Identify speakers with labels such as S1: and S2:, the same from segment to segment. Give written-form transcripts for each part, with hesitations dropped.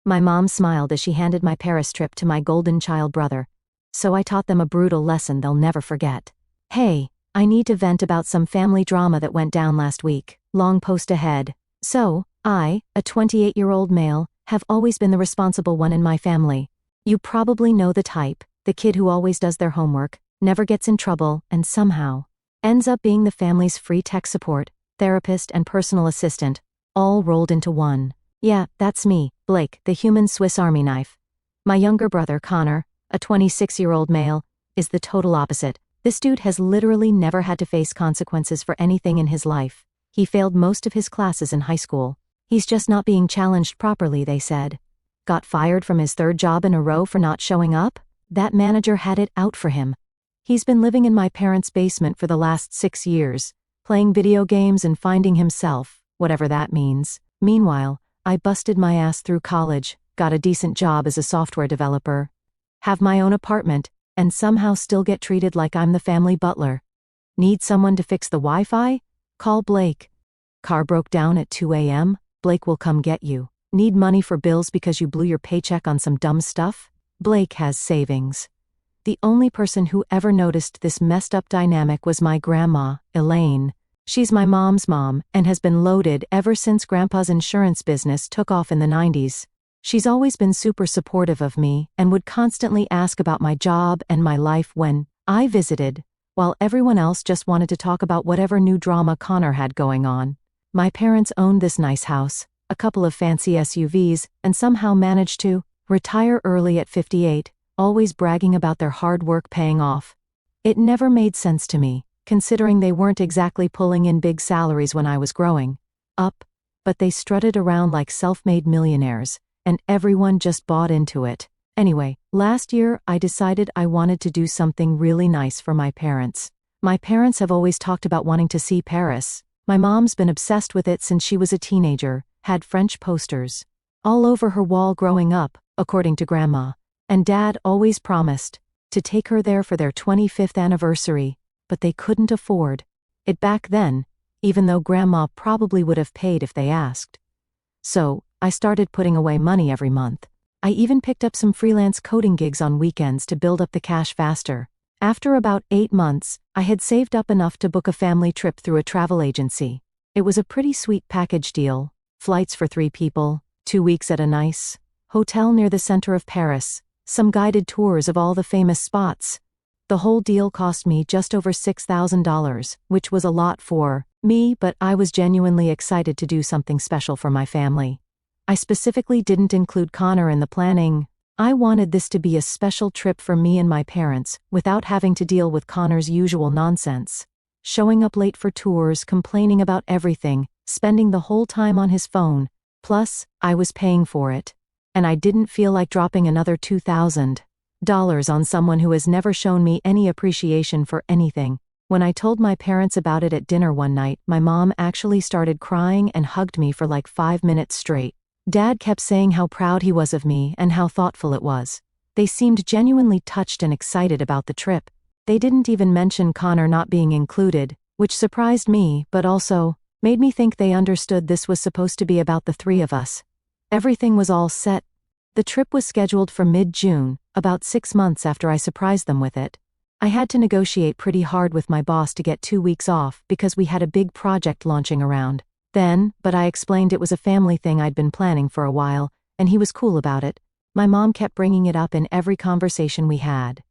S1: My mom smiled as she handed my Paris trip to my golden child brother. So I taught them a brutal lesson they'll never forget. Hey, I need to vent about some family drama that went down last week. Long post ahead. So, I, a 28-year-old male, have always been the responsible one in my family. You probably know the type, the kid who always does their homework, never gets in trouble, and somehow ends up being the family's free tech support, therapist, and personal assistant, all rolled into one. Yeah, that's me, Blake, the human Swiss Army knife. My younger brother, Connor, a 26-year-old male, is the total opposite. This dude has literally never had to face consequences for anything in his life. He failed most of his classes in high school. He's just not being challenged properly, they said. Got fired from his third job in a row for not showing up? That manager had it out for him. He's been living in my parents' basement for the last 6 years, playing video games and finding himself, whatever that means. Meanwhile, I busted my ass through college, got a decent job as a software developer, have my own apartment, and somehow still get treated like I'm the family butler. Need someone to fix the Wi-Fi? Call Blake. Car broke down at 2 a.m.? Blake will come get you. Need money for bills because you blew your paycheck on some dumb stuff? Blake has savings. The only person who ever noticed this messed up dynamic was my grandma, Elaine. She's my mom's mom and has been loaded ever since Grandpa's insurance business took off in the 90s. She's always been super supportive of me and would constantly ask about my job and my life when I visited, while everyone else just wanted to talk about whatever new drama Connor had going on. My parents owned this nice house, a couple of fancy SUVs, and somehow managed to retire early at 58, always bragging about their hard work paying off. It never made sense to me, considering they weren't exactly pulling in big salaries when I was growing up, but they strutted around like self-made millionaires, and everyone just bought into it. Anyway, last year I decided I wanted to do something really nice for my parents. My parents have always talked about wanting to see Paris. My mom's been obsessed with it since she was a teenager, had French posters all over her wall growing up, according to Grandma. And Dad always promised to take her there for their 25th anniversary, but they couldn't afford it back then, even though Grandma probably would have paid if they asked. So, I started putting away money every month. I even picked up some freelance coding gigs on weekends to build up the cash faster. After about 8 months, I had saved up enough to book a family trip through a travel agency. It was a pretty sweet package deal. Flights for 3 people, 2 weeks at a nice hotel near the center of Paris, some guided tours of all the famous spots. The whole deal cost me just over $6,000, which was a lot for me, but I was genuinely excited to do something special for my family. I specifically didn't include Connor in the planning. I wanted this to be a special trip for me and my parents, without having to deal with Connor's usual nonsense. Showing up late for tours, complaining about everything, spending the whole time on his phone. Plus, I was paying for it. And I didn't feel like dropping another $2,000 on someone who has never shown me any appreciation for anything. When I told my parents about it at dinner one night, my mom actually started crying and hugged me for like 5 minutes straight. Dad kept saying how proud he was of me and how thoughtful it was. They seemed genuinely touched and excited about the trip. They didn't even mention Connor not being included, which surprised me but also made me think they understood this was supposed to be about the 3 of us. Everything was all set. The trip was scheduled for mid-June, about 6 months after I surprised them with it. I had to negotiate pretty hard with my boss to get 2 weeks off because we had a big project launching around then, but I explained it was a family thing I'd been planning for a while, and he was cool about it. My mom kept bringing it up in every conversation we had.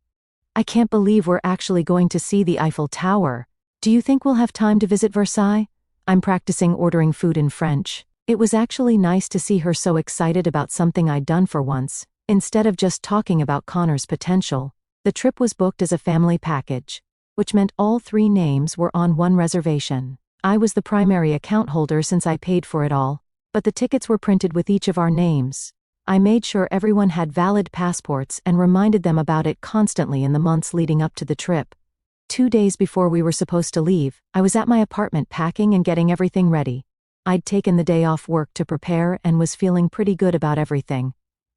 S1: I can't believe we're actually going to see the Eiffel Tower. Do you think we'll have time to visit Versailles? I'm practicing ordering food in French. It was actually nice to see her so excited about something I'd done for once, instead of just talking about Connor's potential. The trip was booked as a family package, which meant all 3 names were on one reservation. I was the primary account holder since I paid for it all, but the tickets were printed with each of our names. I made sure everyone had valid passports and reminded them about it constantly in the months leading up to the trip. 2 days before we were supposed to leave, I was at my apartment packing and getting everything ready. I'd taken the day off work to prepare and was feeling pretty good about everything.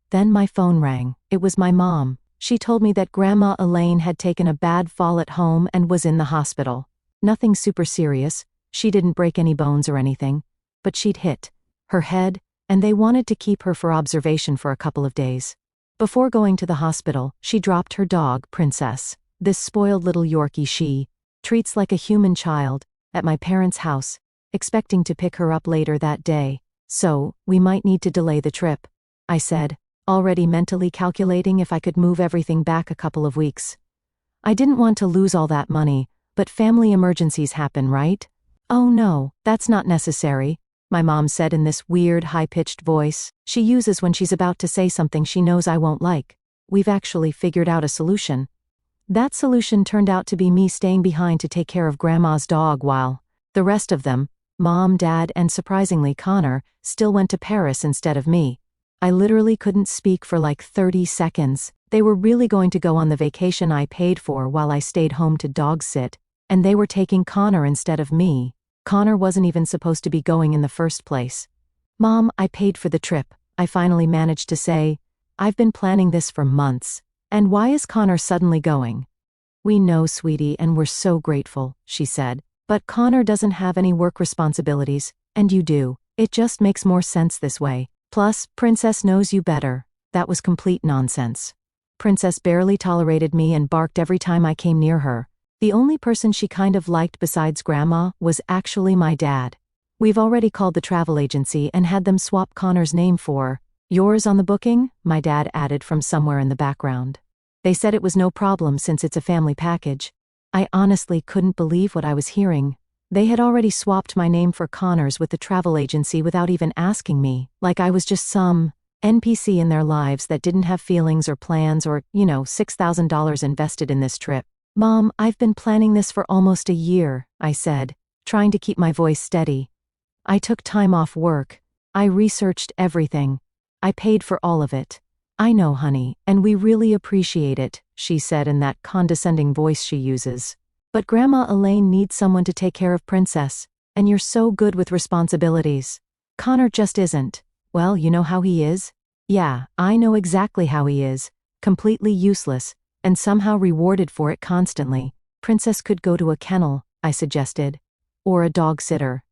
S1: Then my phone rang. It was my mom. She told me that Grandma Elaine had taken a bad fall at home and was in the hospital. Nothing super serious. She didn't break any bones or anything, but she'd hit her head and they wanted to keep her for observation for a couple of days. Before going to the hospital, she dropped her dog, Princess, this spoiled little Yorkie she treats like a human child, at my parents' house, expecting to pick her up later that day. So, we might need to delay the trip, I said, already mentally calculating if I could move everything back a couple of weeks. I didn't want to lose all that money, but family emergencies happen, right? Oh no, that's not necessary, my mom said in this weird high-pitched voice she uses when she's about to say something she knows I won't like. We've actually figured out a solution. That solution turned out to be me staying behind to take care of Grandma's dog while the rest of them, Mom, Dad, and surprisingly Connor, still went to Paris instead of me. I literally couldn't speak for like 30 seconds. They were really going to go on the vacation I paid for while I stayed home to dog sit, and they were taking Connor instead of me. Connor wasn't even supposed to be going in the first place. Mom, I paid for the trip, I finally managed to say. I've been planning this for months. And why is Connor suddenly going? We know, sweetie, and we're so grateful, she said. But Connor doesn't have any work responsibilities, and you do. It just makes more sense this way. Plus, Princess knows you better. That was complete nonsense. Princess barely tolerated me and barked every time I came near her. The only person she kind of liked besides Grandma was actually my dad. We've already called the travel agency and had them swap Connor's name for yours on the booking, my dad added from somewhere in the background. They said it was no problem since it's a family package. I honestly couldn't believe what I was hearing. They had already swapped my name for Connor's with the travel agency without even asking me, like I was just some NPC in their lives that didn't have feelings or plans or, $6,000 invested in this trip. Mom, I've been planning this for almost a year, I said, trying to keep my voice steady. I took time off work. I researched everything. I paid for all of it. I know, honey, and we really appreciate it, she said in that condescending voice she uses. But Grandma Elaine needs someone to take care of Princess, and you're so good with responsibilities. Connor just isn't. Well, you know how he is? Yeah, I know exactly how he is. Completely useless, and somehow rewarded for it constantly. Princess could go to a kennel, I suggested. Or a dog sitter.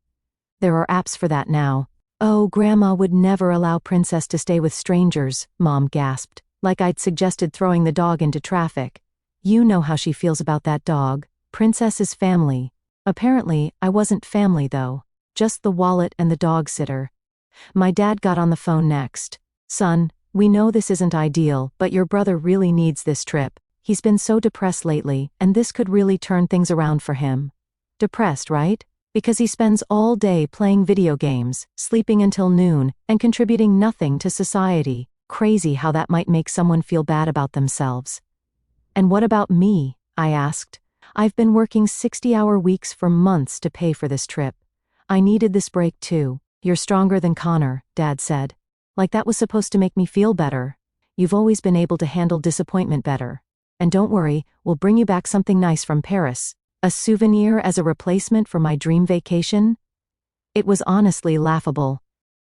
S1: There are apps for that now. Oh, Grandma would never allow Princess to stay with strangers, Mom gasped, like I'd suggested throwing the dog into traffic. You know how she feels about that dog. Princess is family. Apparently, I wasn't family though. Just the wallet and the dog sitter. My dad got on the phone next. Son, we know this isn't ideal, but your brother really needs this trip. He's been so depressed lately, and this could really turn things around for him. Depressed, right? Because he spends all day playing video games, sleeping until noon, and contributing nothing to society. Crazy how that might make someone feel bad about themselves. And what about me? I asked. I've been working 60-hour weeks for months to pay for this trip. I needed this break too. You're stronger than Connor, Dad said. Like that was supposed to make me feel better. You've always been able to handle disappointment better. And don't worry, we'll bring you back something nice from Paris. A souvenir as a replacement for my dream vacation? It was honestly laughable.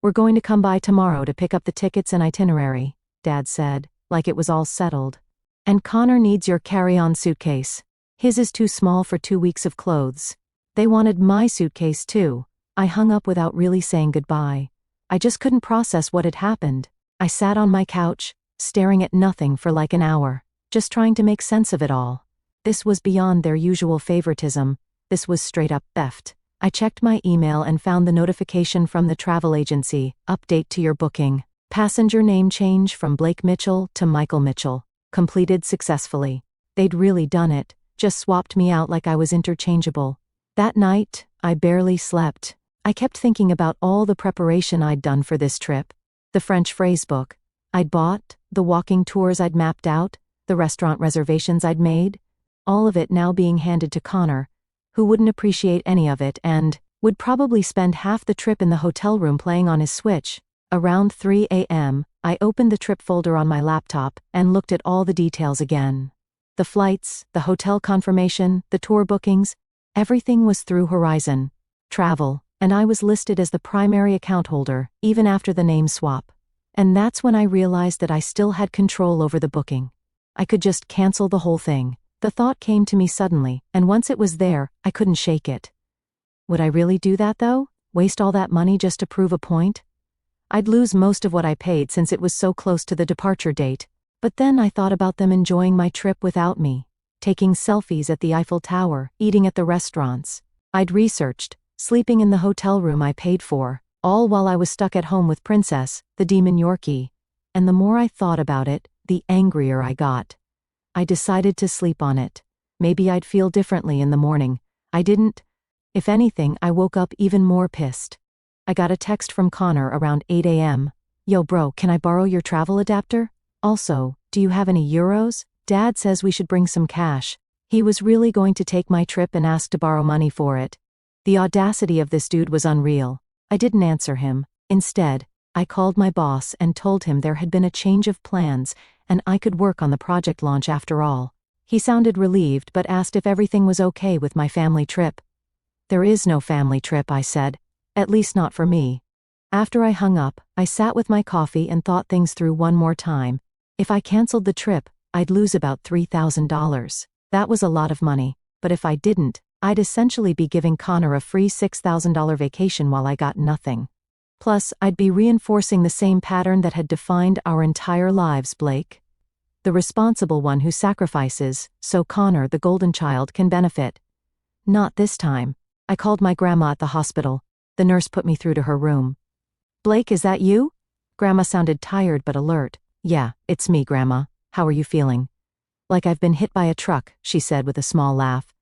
S1: We're going to come by tomorrow to pick up the tickets and itinerary, Dad said, like it was all settled. And Connor needs your carry-on suitcase. His is too small for 2 weeks of clothes. They wanted my suitcase too. I hung up without really saying goodbye. I just couldn't process what had happened. I sat on my couch, staring at nothing for like an hour, just trying to make sense of it all. This was beyond their usual favoritism. This was straight-up theft. I checked my email and found the notification from the travel agency. Update to your booking. Passenger name change from Blake Mitchell to Michael Mitchell. Completed successfully. They'd really done it. Just swapped me out like I was interchangeable. That night, I barely slept. I kept thinking about all the preparation I'd done for this trip. The French phrase book I'd bought, the walking tours I'd mapped out, the restaurant reservations I'd made. All of it now being handed to Connor, who wouldn't appreciate any of it and would probably spend half the trip in the hotel room playing on his Switch. Around 3 a.m., I opened the trip folder on my laptop and looked at all the details again. The flights, the hotel confirmation, the tour bookings, everything was through Horizon Travel, and I was listed as the primary account holder, even after the name swap. And that's when I realized that I still had control over the booking. I could just cancel the whole thing. The thought came to me suddenly, and once it was there, I couldn't shake it. Would I really do that though? Waste all that money just to prove a point? I'd lose most of what I paid since it was so close to the departure date. But then I thought about them enjoying my trip without me, taking selfies at the Eiffel Tower, eating at the restaurants I'd researched, sleeping in the hotel room I paid for, all while I was stuck at home with Princess, the demon Yorkie. And the more I thought about it, the angrier I got. I decided to sleep on it. Maybe I'd feel differently in the morning. I didn't. If anything, I woke up even more pissed. I got a text from Connor around 8 a.m. Yo bro, can I borrow your travel adapter? Also, do you have any euros? Dad says we should bring some cash. He was really going to take my trip and ask to borrow money for it. The audacity of this dude was unreal. I didn't answer him. Instead, I called my boss and told him there had been a change of plans and I could work on the project launch after all. He sounded relieved but asked if everything was okay with my family trip. There is no family trip, I said. At least not for me. After I hung up, I sat with my coffee and thought things through one more time. If I canceled the trip, I'd lose about $3,000. That was a lot of money, but if I didn't, I'd essentially be giving Connor a free $6,000 vacation while I got nothing. Plus, I'd be reinforcing the same pattern that had defined our entire lives, Blake. The responsible one who sacrifices, so Connor, the golden child, can benefit. Not this time. I called my grandma at the hospital. The nurse put me through to her room. Blake, is that you? Grandma sounded tired but alert. Yeah, it's me, Grandma. How are you feeling? Like I've been hit by a truck, she said with a small laugh.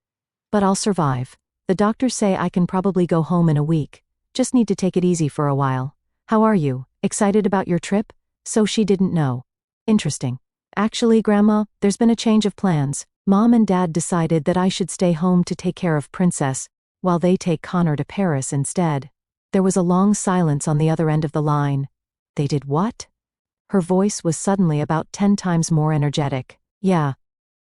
S1: But I'll survive. The doctors say I can probably go home in a week. Just need to take it easy for a while. How are you? Excited about your trip? So she didn't know. Interesting. Actually, Grandma, there's been a change of plans. Mom and Dad decided that I should stay home to take care of Princess, while they take Connor to Paris instead. There was a long silence on the other end of the line. They did what? Her voice was suddenly about 10 times more energetic. Yeah.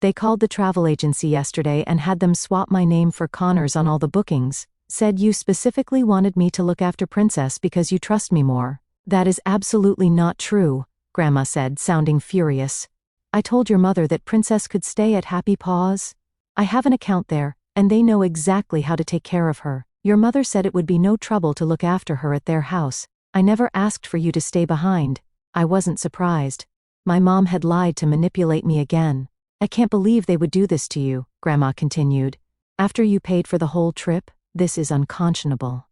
S1: They called the travel agency yesterday and had them swap my name for Connor's on all the bookings. Said you specifically wanted me to look after Princess because you trust me more. That is absolutely not true, Grandma said, sounding furious. I told your mother that Princess could stay at Happy Paws. I have an account there, and they know exactly how to take care of her. Your mother said it would be no trouble to look after her at their house. I never asked for you to stay behind. I wasn't surprised. My mom had lied to manipulate me again. I can't believe they would do this to you, Grandma continued. After you paid for the whole trip, this is unconscionable.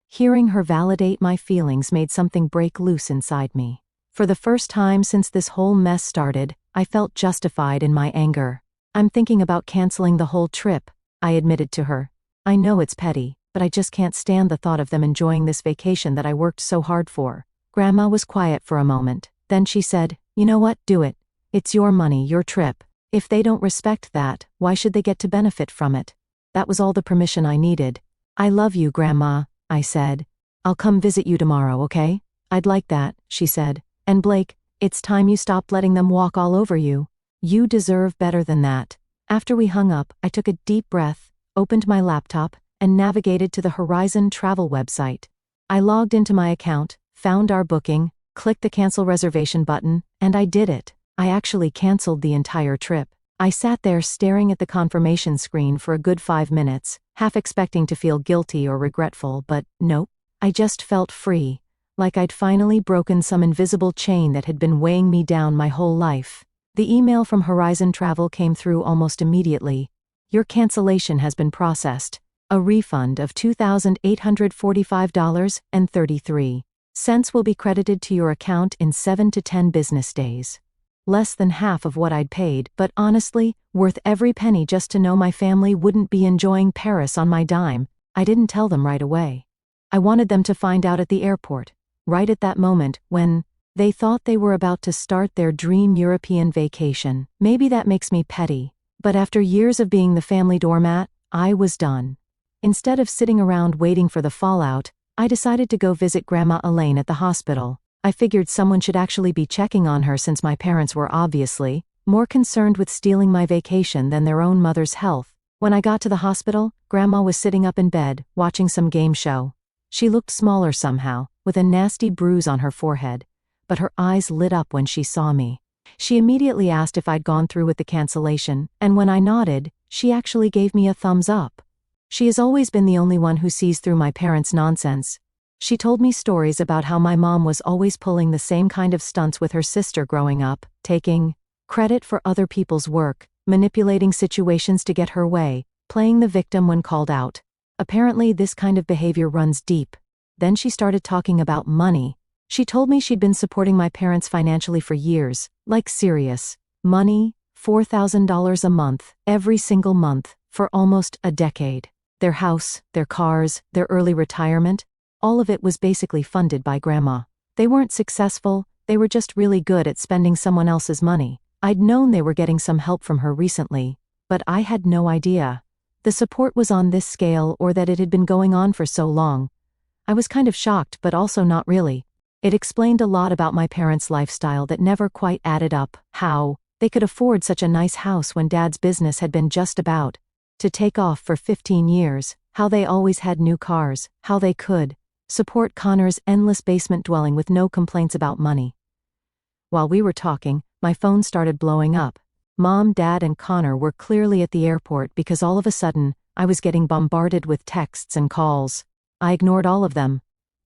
S1: Hearing her validate my feelings made something break loose inside me. For the first time since this whole mess started, I felt justified in my anger. I'm thinking about canceling the whole trip, I admitted to her. I know it's petty, but I just can't stand the thought of them enjoying this vacation that I worked so hard for. Grandma was quiet for a moment. Then she said, you know what, do it. It's your money, your trip. If they don't respect that, why should they get to benefit from it? That was all the permission I needed. I love you, Grandma, I said. I'll come visit you tomorrow, okay? I'd like that, she said. And Blake, it's time you stopped letting them walk all over you. You deserve better than that. After we hung up, I took a deep breath, opened my laptop, and navigated to the Horizon travel website. I logged into my account, found our booking, clicked the cancel reservation button, and I did it. I actually canceled the entire trip. I sat there staring at the confirmation screen for a good 5 minutes, half expecting to feel guilty or regretful, but nope. I just felt free, like I'd finally broken some invisible chain that had been weighing me down my whole life. The email from Horizon Travel came through almost immediately. Your cancellation has been processed. A refund of $2,845.33 will be credited to your account in 7 to 10 business days. Less than half of what I'd paid, but honestly, worth every penny just to know my family wouldn't be enjoying Paris on my dime. I didn't tell them right away. I wanted them to find out at the airport, right at that moment, when they thought they were about to start their dream European vacation. Maybe that makes me petty, but after years of being the family doormat, I was done. Instead of sitting around waiting for the fallout, I decided to go visit Grandma Elaine at the hospital. I figured someone should actually be checking on her since my parents were obviously more concerned with stealing my vacation than their own mother's health. When I got to the hospital, Grandma was sitting up in bed, watching some game show. She looked smaller somehow, with a nasty bruise on her forehead, but her eyes lit up when she saw me. She immediately asked if I'd gone through with the cancellation, and when I nodded, she actually gave me a thumbs up. She has always been the only one who sees through my parents' nonsense. She told me stories about how my mom was always pulling the same kind of stunts with her sister growing up, taking credit for other people's work, manipulating situations to get her way, playing the victim when called out. Apparently, this kind of behavior runs deep. Then she started talking about money. She told me she'd been supporting my parents financially for years, like serious money, $4,000 a month, every single month, for almost a decade. Their house, their cars, their early retirement, all of it was basically funded by Grandma. They weren't successful, they were just really good at spending someone else's money. I'd known they were getting some help from her recently, but I had no idea the support was on this scale or that it had been going on for so long. I was kind of shocked, but also not really. It explained a lot about my parents' lifestyle that never quite added up. How they could afford such a nice house when Dad's business had been just about to take off for 15 years, how they always had new cars, how they could support Connor's endless basement dwelling with no complaints about money. While we were talking, my phone started blowing up. Mom, Dad, and Connor were clearly at the airport because all of a sudden, I was getting bombarded with texts and calls. I ignored all of them.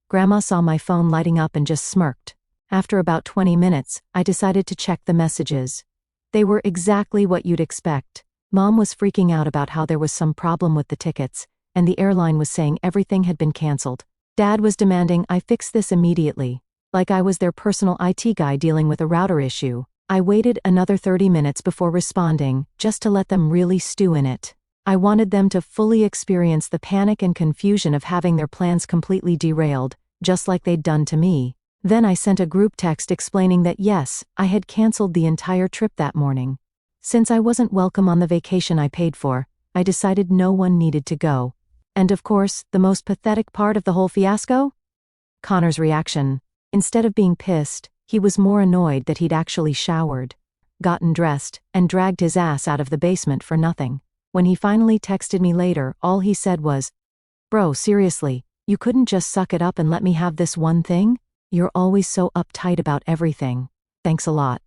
S1: Grandma saw my phone lighting up and just smirked. After about 20 minutes, I decided to check the messages. They were exactly what you'd expect. Mom was freaking out about how there was some problem with the tickets, and the airline was saying everything had been canceled. Dad was demanding I fix this immediately, like I was their personal IT guy dealing with a router issue. I waited another 30 minutes before responding, just to let them really stew in it. I wanted them to fully experience the panic and confusion of having their plans completely derailed, just like they'd done to me. Then I sent a group text explaining that yes, I had canceled the entire trip that morning. Since I wasn't welcome on the vacation I paid for, I decided no one needed to go. And of course, the most pathetic part of the whole fiasco? Connor's reaction. Instead of being pissed, he was more annoyed that he'd actually showered, gotten dressed, and dragged his ass out of the basement for nothing. When he finally texted me later, all he said was, "Bro, seriously, you couldn't just suck it up and let me have this one thing? You're always so uptight about everything. Thanks a lot."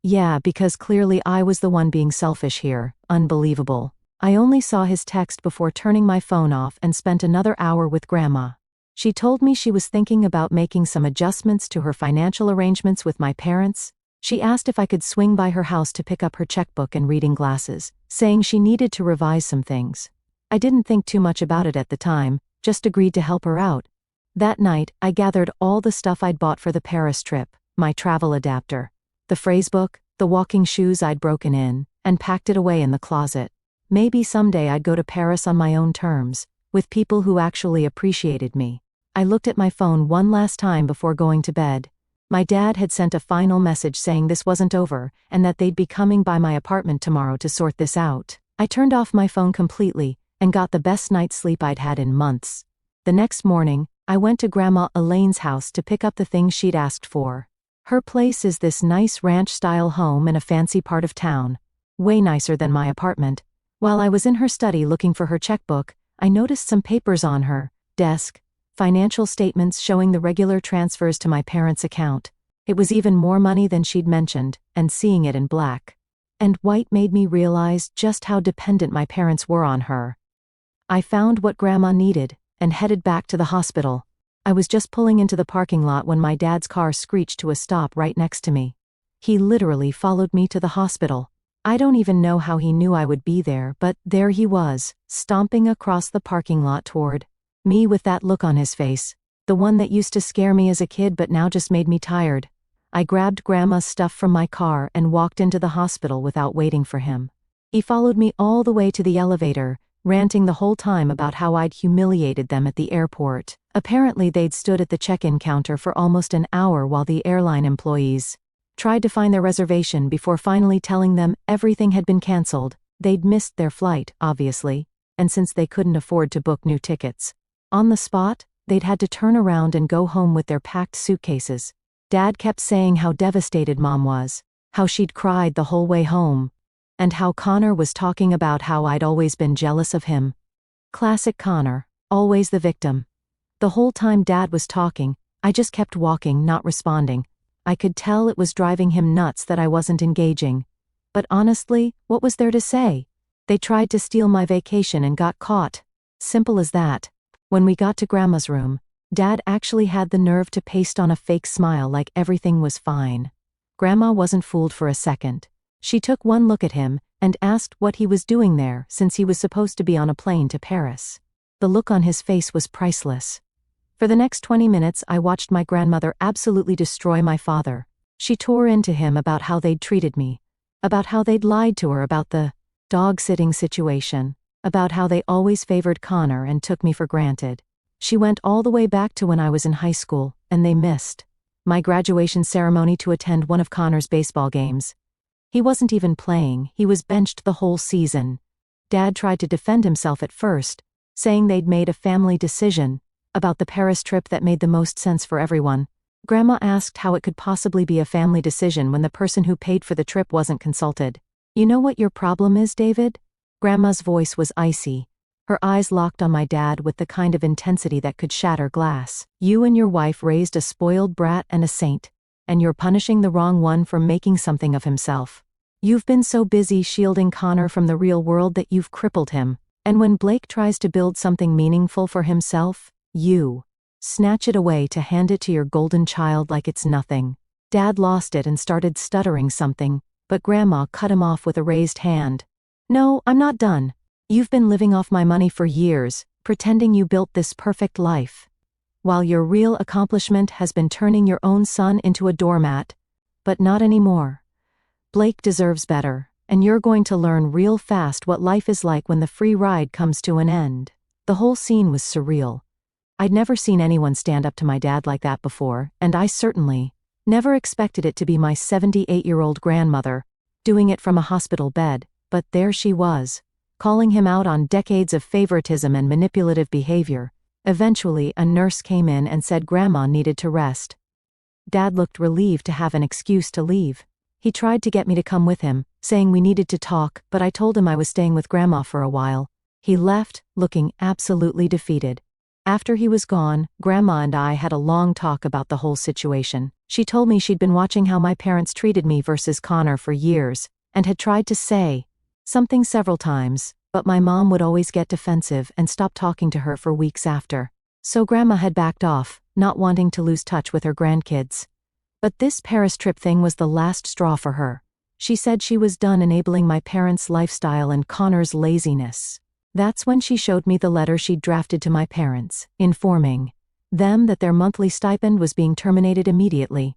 S1: Yeah, because clearly I was the one being selfish here. Unbelievable. I only saw his text before turning my phone off and spent another hour with Grandma. She told me she was thinking about making some adjustments to her financial arrangements with my parents. She asked if I could swing by her house to pick up her checkbook and reading glasses, saying she needed to revise some things. I didn't think too much about it at the time, just agreed to help her out. That night, I gathered all the stuff I'd bought for the Paris trip, my travel adapter, the phrasebook, the walking shoes I'd broken in, and packed it away in the closet. Maybe someday I'd go to Paris on my own terms, with people who actually appreciated me. I looked at my phone one last time before going to bed. My dad had sent a final message saying this wasn't over, and that they'd be coming by my apartment tomorrow to sort this out. I turned off my phone completely, and got the best night's sleep I'd had in months. The next morning, I went to Grandma Elaine's house to pick up the things she'd asked for. Her place is this nice ranch-style home in a fancy part of town. Way nicer than my apartment. While I was in her study looking for her checkbook, I noticed some papers on her desk. Financial statements showing the regular transfers to my parents' account. It was even more money than she'd mentioned, and seeing it in black and white made me realize just how dependent my parents were on her. I found what Grandma needed, and headed back to the hospital. I was just pulling into the parking lot when my dad's car screeched to a stop right next to me. He literally followed me to the hospital. I don't even know how he knew I would be there, but there he was, stomping across the parking lot toward me with that look on his face, the one that used to scare me as a kid but now just made me tired. I grabbed Grandma's stuff from my car and walked into the hospital without waiting for him. He followed me all the way to the elevator, ranting the whole time about how I'd humiliated them at the airport. Apparently they'd stood at the check-in counter for almost an hour while the airline employees tried to find their reservation before finally telling them everything had been canceled. They'd missed their flight, obviously, and since they couldn't afford to book new tickets on the spot, they'd had to turn around and go home with their packed suitcases. Dad kept saying how devastated Mom was, how she'd cried the whole way home, and how Connor was talking about how I'd always been jealous of him. Classic Connor, always the victim. The whole time Dad was talking, I just kept walking, not responding. I could tell it was driving him nuts that I wasn't engaging. But honestly, what was there to say? They tried to steal my vacation and got caught. Simple as that. When we got to Grandma's room, Dad actually had the nerve to paste on a fake smile like everything was fine. Grandma wasn't fooled for a second. She took one look at him and asked what he was doing there since he was supposed to be on a plane to Paris. The look on his face was priceless. For the next 20 minutes I watched my grandmother absolutely destroy my father. She tore into him about how they'd treated me, about how they'd lied to her about the dog-sitting situation, about how they always favored Connor and took me for granted. She went all the way back to when I was in high school, and they missed my graduation ceremony to attend one of Connor's baseball games. He wasn't even playing, he was benched the whole season. Dad tried to defend himself at first, saying they'd made a family decision about the Paris trip that made the most sense for everyone. Grandma asked how it could possibly be a family decision when the person who paid for the trip wasn't consulted. "You know what your problem is, David?" Grandma's voice was icy. Her eyes locked on my dad with the kind of intensity that could shatter glass. "You and your wife raised a spoiled brat and a saint, and you're punishing the wrong one for making something of himself. You've been so busy shielding Connor from the real world that you've crippled him, and when Blake tries to build something meaningful for himself, you snatch it away to hand it to your golden child like it's nothing." Dad lost it and started stuttering something, but Grandma cut him off with a raised hand. "No, I'm not done. You've been living off my money for years, pretending you built this perfect life, while your real accomplishment has been turning your own son into a doormat. But not anymore. Blake deserves better, and you're going to learn real fast what life is like when the free ride comes to an end." The whole scene was surreal. I'd never seen anyone stand up to my dad like that before, and I certainly never expected it to be my 78-year-old grandmother doing it from a hospital bed, but there she was, calling him out on decades of favoritism and manipulative behavior. Eventually, a nurse came in and said Grandma needed to rest. Dad looked relieved to have an excuse to leave. He tried to get me to come with him, saying we needed to talk, but I told him I was staying with Grandma for a while. He left, looking absolutely defeated. After he was gone, Grandma and I had a long talk about the whole situation. She told me she'd been watching how my parents treated me versus Connor for years, and had tried to say something several times, but my mom would always get defensive and stop talking to her for weeks after. So Grandma had backed off, not wanting to lose touch with her grandkids. But this Paris trip thing was the last straw for her. She said she was done enabling my parents' lifestyle and Connor's laziness. That's when she showed me the letter she'd drafted to my parents, informing them that their monthly stipend was being terminated immediately.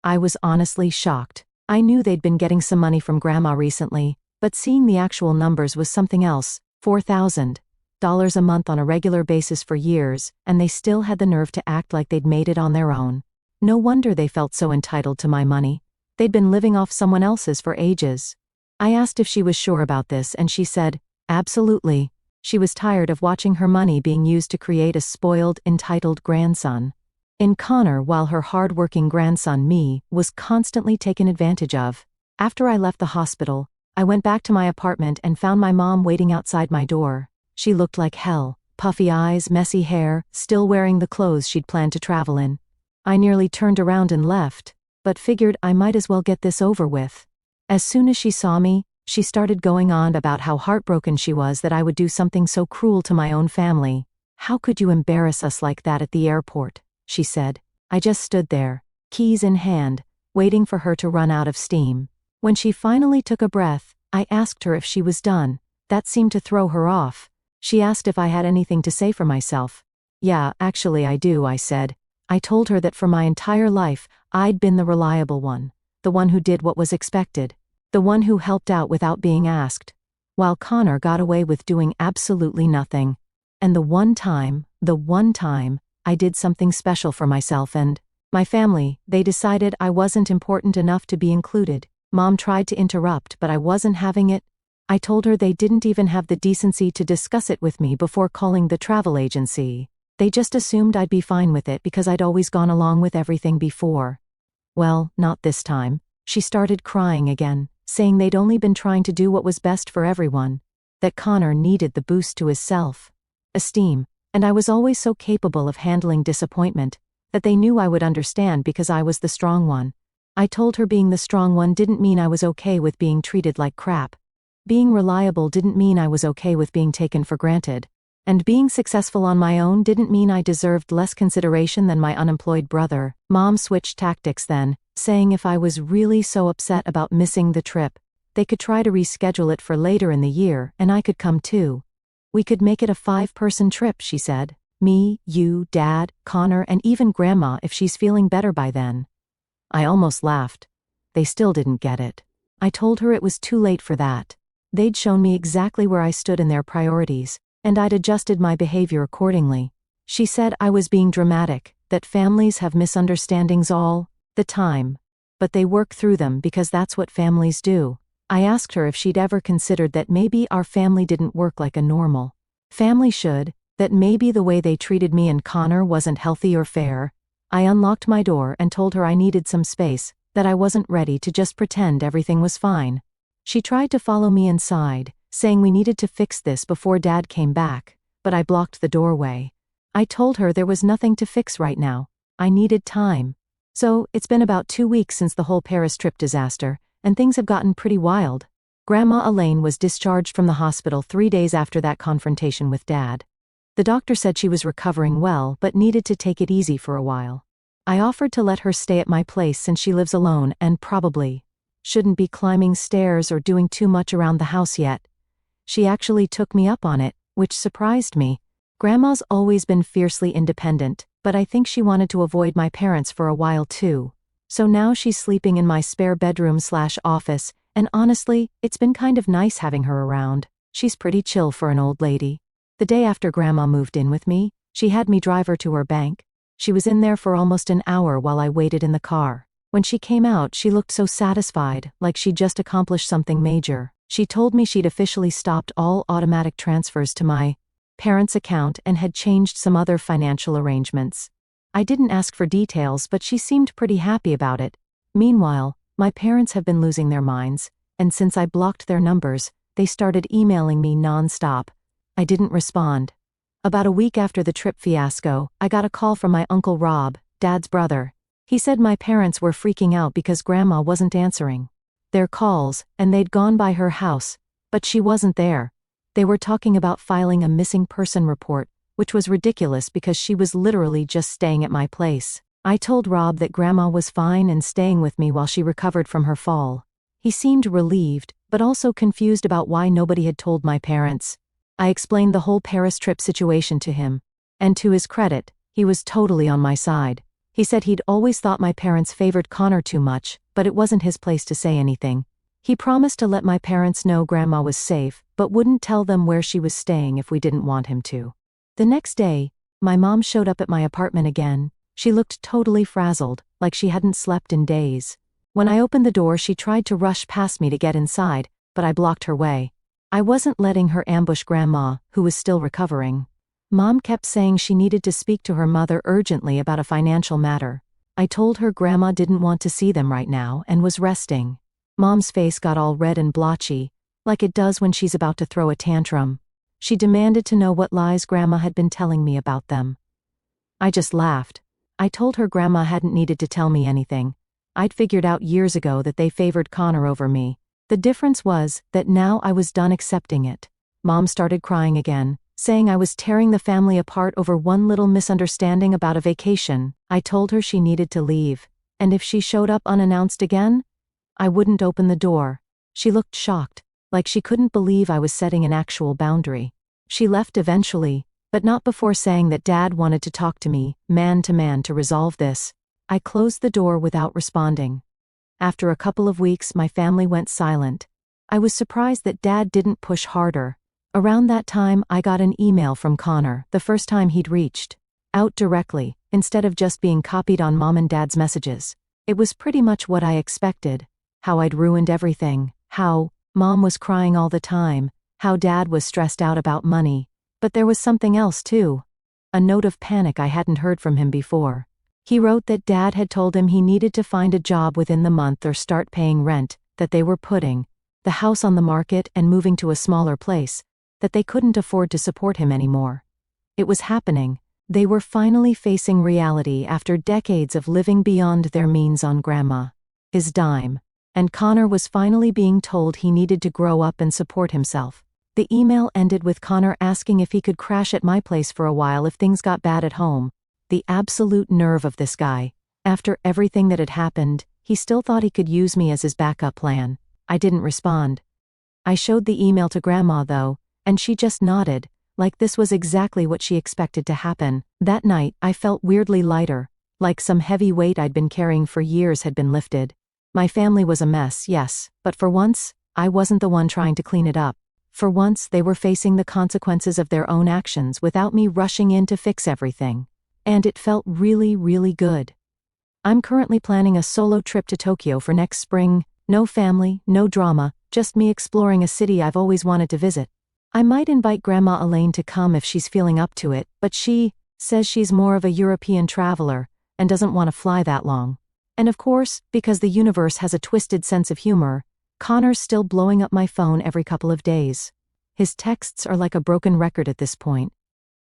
S1: I was honestly shocked. I knew they'd been getting some money from Grandma recently, but seeing the actual numbers was something else. $4,000 a month on a regular basis for years, and they still had the nerve to act like they'd made it on their own. No wonder they felt so entitled to my money. They'd been living off someone else's for ages. I asked if she was sure about this, and she said, absolutely. She was tired of watching her money being used to create a spoiled, entitled grandson in Connor, while her hard-working grandson, me, was constantly taken advantage of. After I left the hospital, I went back to my apartment and found my mom waiting outside my door. She looked like hell, puffy eyes, messy hair, still wearing the clothes she'd planned to travel in. I nearly turned around and left, but figured I might as well get this over with. As soon as she saw me, she started going on about how heartbroken she was that I would do something so cruel to my own family. "How could you embarrass us like that at the airport?" she said. I just stood there, keys in hand, waiting for her to run out of steam. When she finally took a breath, I asked her if she was done. That seemed to throw her off. She asked if I had anything to say for myself. "Yeah, actually I do," I said. I told her that for my entire life, I'd been the reliable one, the one who did what was expected, the one who helped out without being asked, while Connor got away with doing absolutely nothing. And the one time I did something special for myself and my family, they decided I wasn't important enough to be included. Mom tried to interrupt, but I wasn't having it. I told her they didn't even have the decency to discuss it with me before calling the travel agency. They just assumed I'd be fine with it because I'd always gone along with everything before. Well, not this time. She started crying again, saying they'd only been trying to do what was best for everyone, that Connor needed the boost to his self-esteem, and I was always so capable of handling disappointment, that they knew I would understand because I was the strong one. I told her being the strong one didn't mean I was okay with being treated like crap. Being reliable didn't mean I was okay with being taken for granted. And being successful on my own didn't mean I deserved less consideration than my unemployed brother. Mom switched tactics then, saying if I was really so upset about missing the trip, they could try to reschedule it for later in the year and I could come too. We could make it a 5-person trip, she said. Me, you, Dad, Connor, and even Grandma if she's feeling better by then. I almost laughed. They still didn't get it. I told her it was too late for that. They'd shown me exactly where I stood in their priorities, and I'd adjusted my behavior accordingly. She said I was being dramatic, that families have misunderstandings all the time, but they work through them because that's what families do. I asked her if she'd ever considered that maybe our family didn't work like a normal family should, that maybe the way they treated me and Connor wasn't healthy or fair. I unlocked my door and told her I needed some space, that I wasn't ready to just pretend everything was fine. She tried to follow me inside, saying we needed to fix this before Dad came back, but I blocked the doorway. I told her there was nothing to fix right now. I needed time. So, it's been about 2 weeks since the whole Paris trip disaster, and things have gotten pretty wild. Grandma Elaine was discharged from the hospital 3 days after that confrontation with Dad. The doctor said she was recovering well but needed to take it easy for a while. I offered to let her stay at my place since she lives alone and probably shouldn't be climbing stairs or doing too much around the house yet. She actually took me up on it, which surprised me. Grandma's always been fiercely independent, but I think she wanted to avoid my parents for a while too. So now she's sleeping in my spare bedroom/office, and honestly, it's been kind of nice having her around. She's pretty chill for an old lady. The day after Grandma moved in with me, she had me drive her to her bank. She was in there for almost an hour while I waited in the car. When she came out, she looked so satisfied, like she'd just accomplished something major. She told me she'd officially stopped all automatic transfers to my parents' account and had changed some other financial arrangements. I didn't ask for details, but she seemed pretty happy about it. Meanwhile, my parents have been losing their minds, and since I blocked their numbers, they started emailing me non-stop. I didn't respond. About a week after the trip fiasco, I got a call from my Uncle Rob, Dad's brother. He said my parents were freaking out because Grandma wasn't answering their calls, and they'd gone by her house, but she wasn't there. They were talking about filing a missing person report, which was ridiculous because she was literally just staying at my place. I told Rob that Grandma was fine and staying with me while she recovered from her fall. He seemed relieved, but also confused about why nobody had told my parents. I explained the whole Paris trip situation to him, and to his credit, he was totally on my side. He said he'd always thought my parents favored Connor too much, but it wasn't his place to say anything. He promised to let my parents know Grandma was safe, but wouldn't tell them where she was staying if we didn't want him to. The next day, my mom showed up at my apartment again. She looked totally frazzled, like she hadn't slept in days. When I opened the door, she tried to rush past me to get inside, but I blocked her way. I wasn't letting her ambush Grandma, who was still recovering. Mom kept saying she needed to speak to her mother urgently about a financial matter. I told her Grandma didn't want to see them right now and was resting. Mom's face got all red and blotchy, like it does when she's about to throw a tantrum. She demanded to know what lies Grandma had been telling me about them. I just laughed. I told her Grandma hadn't needed to tell me anything. I'd figured out years ago that they favored Connor over me. The difference was that now I was done accepting it. Mom started crying again, saying I was tearing the family apart over one little misunderstanding about a vacation. I told her she needed to leave, and if she showed up unannounced again, I wouldn't open the door. She looked shocked, like she couldn't believe I was setting an actual boundary. She left eventually, but not before saying that Dad wanted to talk to me, man to man, to resolve this. I closed the door without responding. After a couple of weeks, my family went silent. I was surprised that Dad didn't push harder. Around that time, I got an email from Connor, the first time he'd reached out directly, instead of just being copied on Mom and Dad's messages. It was pretty much what I expected. How I'd ruined everything, how Mom was crying all the time, how Dad was stressed out about money. But there was something else too. A note of panic I hadn't heard from him before. He wrote that Dad had told him he needed to find a job within the month or start paying rent, that they were putting the house on the market and moving to a smaller place, that they couldn't afford to support him anymore. It was happening. They were finally facing reality after decades of living beyond their means on Grandma, his dime, and Connor was finally being told he needed to grow up and support himself. The email ended with Connor asking if he could crash at my place for a while if things got bad at home. The absolute nerve of this guy. After everything that had happened, he still thought he could use me as his backup plan. I didn't respond. I showed the email to Grandma though, and she just nodded, like this was exactly what she expected to happen. That night, I felt weirdly lighter, like some heavy weight I'd been carrying for years had been lifted. My family was a mess, yes, but for once, I wasn't the one trying to clean it up. For once, they were facing the consequences of their own actions without me rushing in to fix everything. And it felt really, really good. I'm currently planning a solo trip to Tokyo for next spring. No family, no drama, just me exploring a city I've always wanted to visit. I might invite Grandma Elaine to come if she's feeling up to it, but she says she's more of a European traveler and doesn't want to fly that long. And of course, because the universe has a twisted sense of humor, Connor's still blowing up my phone every couple of days. His texts are like a broken record at this point.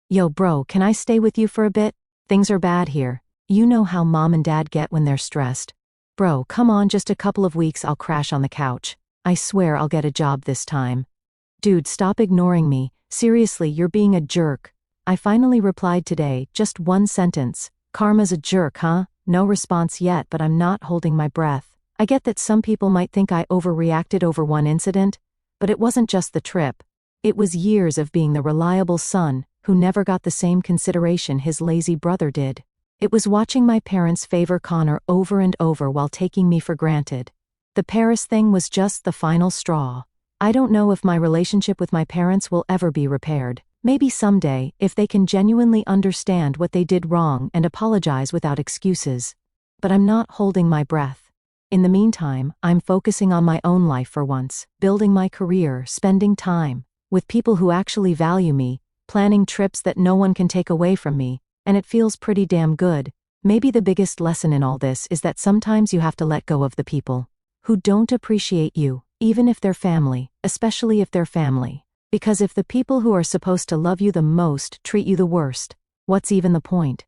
S1: Yo bro, can I stay with you for a bit? Things are bad here. You know how mom and dad get when they're stressed. Bro, come on, just a couple of weeks I'll crash on the couch. I swear I'll get a job this time. Dude, stop ignoring me. Seriously, you're being a jerk. I finally replied today, just one sentence. Karma's a jerk, huh? No response yet, but I'm not holding my breath. I get that some people might think I overreacted over one incident, but it wasn't just the trip. It was years of being the reliable son who never got the same consideration his lazy brother did. It was watching my parents favor Connor over and over while taking me for granted. The Paris thing was just the final straw. I don't know if my relationship with my parents will ever be repaired. Maybe someday, if they can genuinely understand what they did wrong and apologize without excuses. But I'm not holding my breath. In the meantime, I'm focusing on my own life for once, building my career, spending time with people who actually value me, planning trips that no one can take away from me, and it feels pretty damn good. Maybe the biggest lesson in all this is that sometimes you have to let go of the people who don't appreciate you, even if they're family, especially if they're family. Because if the people who are supposed to love you the most treat you the worst, what's even the point?